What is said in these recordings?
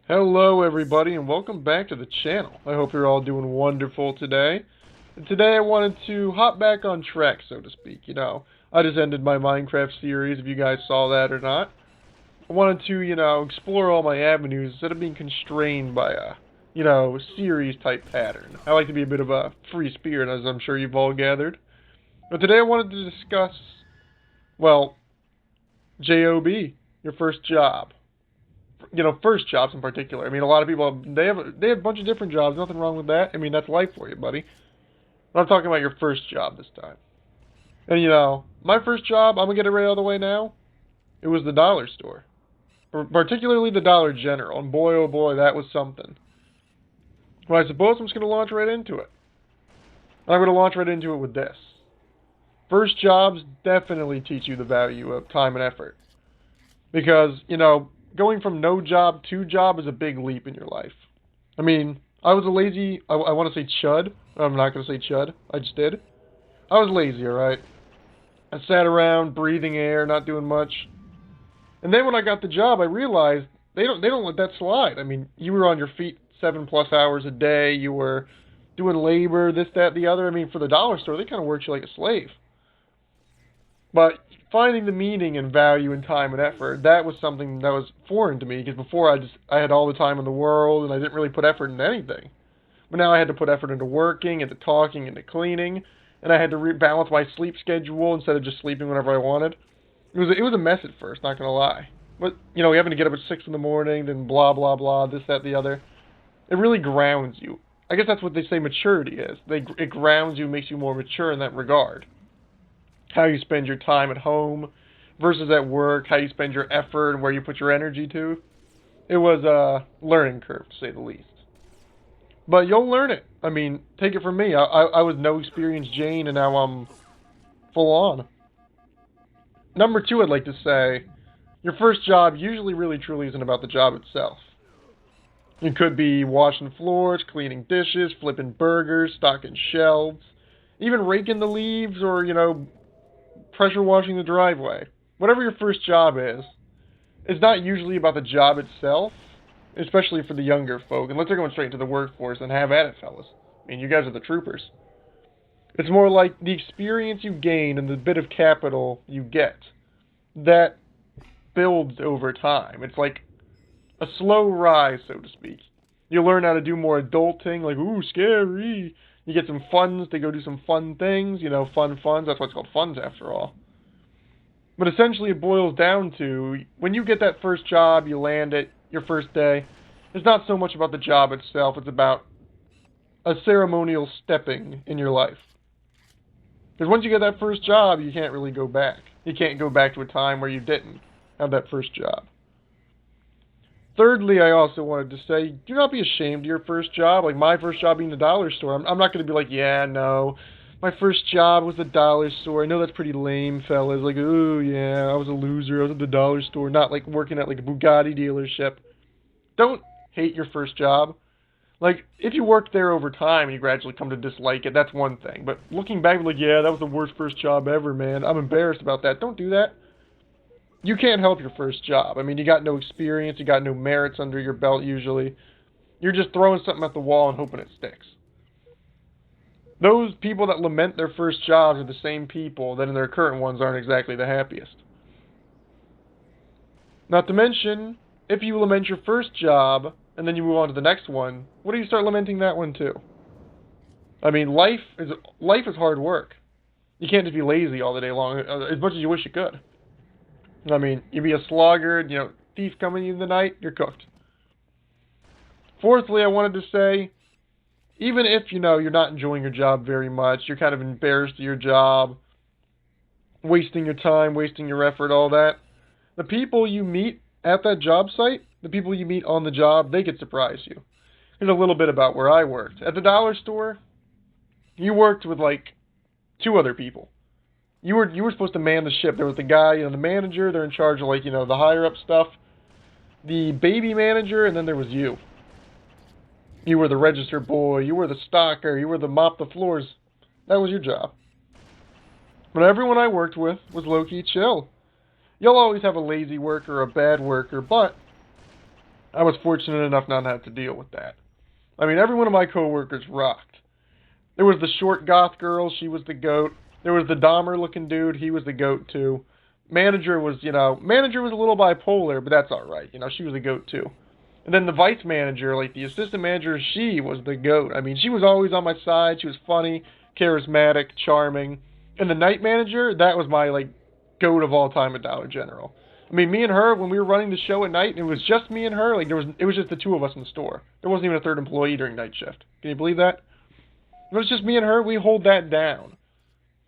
Hello everybody and welcome back to the channel. I hope you're all doing wonderful today. And today I wanted to hop back on track, so to speak. I just ended my Minecraft series, if you guys saw that or not. I wanted to, explore all my avenues instead of being constrained by a, series type pattern. I like to be a bit of a free spirit, as I'm sure you've all gathered. But today I wanted to discuss, well, JOB, your first job. First jobs in particular. I mean, a lot of people they have a bunch of different jobs. Nothing wrong with that. I mean, that's life for you, buddy. But I'm talking about your first job this time. And my first job, I'm gonna get it right out of the way now. It was the dollar store, particularly the Dollar General. And boy, oh boy, that was something. Well, I suppose I'm just gonna launch right into it. I'm gonna launch right into it with this. First jobs definitely teach you the value of time and effort, because going from no job to job is a big leap in your life. I mean, I was a lazy, I want to say chud. I'm not going to say chud. I just did. I was lazy, alright? I sat around, breathing air, not doing much. And then when I got the job, I realized they don't let that slide. I mean, you were on your feet 7+ hours a day. You were doing labor, this, that, the other. I mean, for the dollar store, they kind of worked you like a slave. But finding the meaning and value in time and effort, that was something that was foreign to me, because before I had all the time in the world and I didn't really put effort into anything. But now I had to put effort into working, into talking, into cleaning, and I had to rebalance my sleep schedule instead of just sleeping whenever I wanted. It was a mess at first, not gonna lie. But having to get up at 6 in the morning, then blah blah blah, this, that, the other. It really grounds you. I guess that's what they say maturity is. It grounds you, makes you more mature in that regard. How you spend your time at home versus at work, how you spend your effort and where you put your energy to. It was a learning curve, to say the least. But you'll learn it. I mean, take it from me. I was no experienced Jane, and now I'm full on. Number two, I'd like to say, your first job usually really truly isn't about the job itself. It could be washing floors, cleaning dishes, flipping burgers, stocking shelves, even raking the leaves, or, pressure washing the driveway. Whatever your first job is, it's not usually about the job itself, especially for the younger folk, unless they're going straight into the workforce, and have at it, fellas. I mean, you guys are the troopers. It's more like the experience you gain and the bit of capital you get that builds over time. It's like a slow rise, so to speak. You learn how to do more adulting, like, ooh, scary. You get some funds to go do some fun things, fun funds. That's why it's called funds after all. But essentially it boils down to, when you get that first job, you land it, your first day, it's not so much about the job itself, it's about a ceremonial stepping in your life. Because once you get that first job, you can't really go back. You can't go back to a time where you didn't have that first job. Thirdly, I also wanted to say, do not be ashamed of your first job. Like my first job being the dollar store. I'm not going to be like, yeah, no, my first job was the dollar store. I know that's pretty lame, fellas. Like, ooh, yeah, I was a loser. I was at the dollar store. Not like working at like a Bugatti dealership. Don't hate your first job. Like, if you work there over time and you gradually come to dislike it, that's one thing. But looking back, like, yeah, that was the worst first job ever, man. I'm embarrassed about that. Don't do that. You can't help your first job. I mean, you got no experience, you got no merits under your belt usually. You're just throwing something at the wall and hoping it sticks. Those people that lament their first jobs are the same people that in their current ones aren't exactly the happiest. Not to mention, if you lament your first job and then you move on to the next one, what do you start lamenting that one too? I mean, life is hard work. You can't just be lazy all the day long, as much as you wish you could. I mean, you be a sluggard, thief coming in the night, you're cooked. Fourthly, I wanted to say, even if, you're not enjoying your job very much, you're kind of embarrassed of your job, wasting your time, wasting your effort, all that, the people you meet at that job site, the people you meet on the job, they could surprise you. Here's a little bit about where I worked. At the dollar store, you worked with, like, 2 other people. You were supposed to man the ship. There was the guy, the manager. They're in charge of, like, the higher up stuff. The baby manager, and then there was you. You were the register boy. You were the stocker. You were the mop the floors. That was your job. But everyone I worked with was low-key chill. You'll always have a lazy worker or a bad worker, but I was fortunate enough not to have to deal with that. I mean, every one of my coworkers rocked. There was the short goth girl, she was the goat. There was the Dahmer looking dude, he was the goat too. Manager was a little bipolar, but that's alright, she was the goat too. And then the vice manager, like the assistant manager, she was the goat. I mean, she was always on my side, she was funny, charismatic, charming. And the night manager, that was my, goat of all time at Dollar General. I mean, me and her, when we were running the show at night, and it was just me and her, it was just the two of us in the store. There wasn't even a third employee during night shift. Can you believe that? It was just me and her, we hold that down.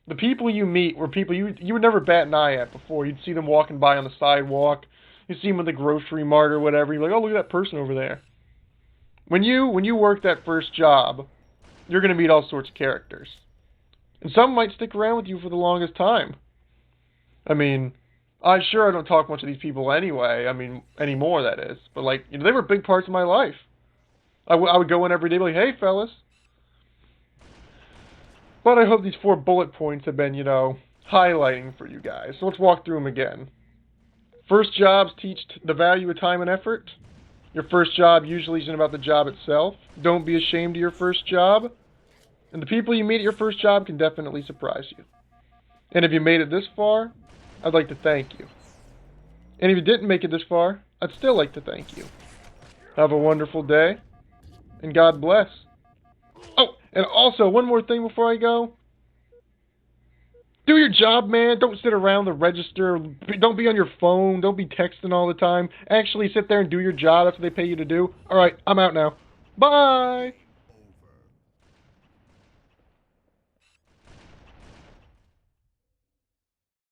The people you meet were people you would never bat an eye at before. You'd see them walking by on the sidewalk. You'd see them at the grocery mart or whatever. You're like, oh, look at that person over there. When you work that first job, you're going to meet all sorts of characters. And some might stick around with you for the longest time. I mean, I don't talk much to these people anyway. I mean, anymore, that is. But, they were big parts of my life. I would go in every day and be like, hey, fellas. But I hope these 4 bullet points have been, highlighting for you guys. So let's walk through them again. First jobs teach the value of time and effort. Your first job usually isn't about the job itself. Don't be ashamed of your first job. And the people you meet at your first job can definitely surprise you. And if you made it this far, I'd like to thank you. And if you didn't make it this far, I'd still like to thank you. Have a wonderful day, and God bless. Oh, and also, one more thing before I go. Do your job, man. Don't sit around the register. Don't be on your phone. Don't be texting all the time. Actually sit there and do your job. That's what they pay you to do. Alright, I'm out now. Bye!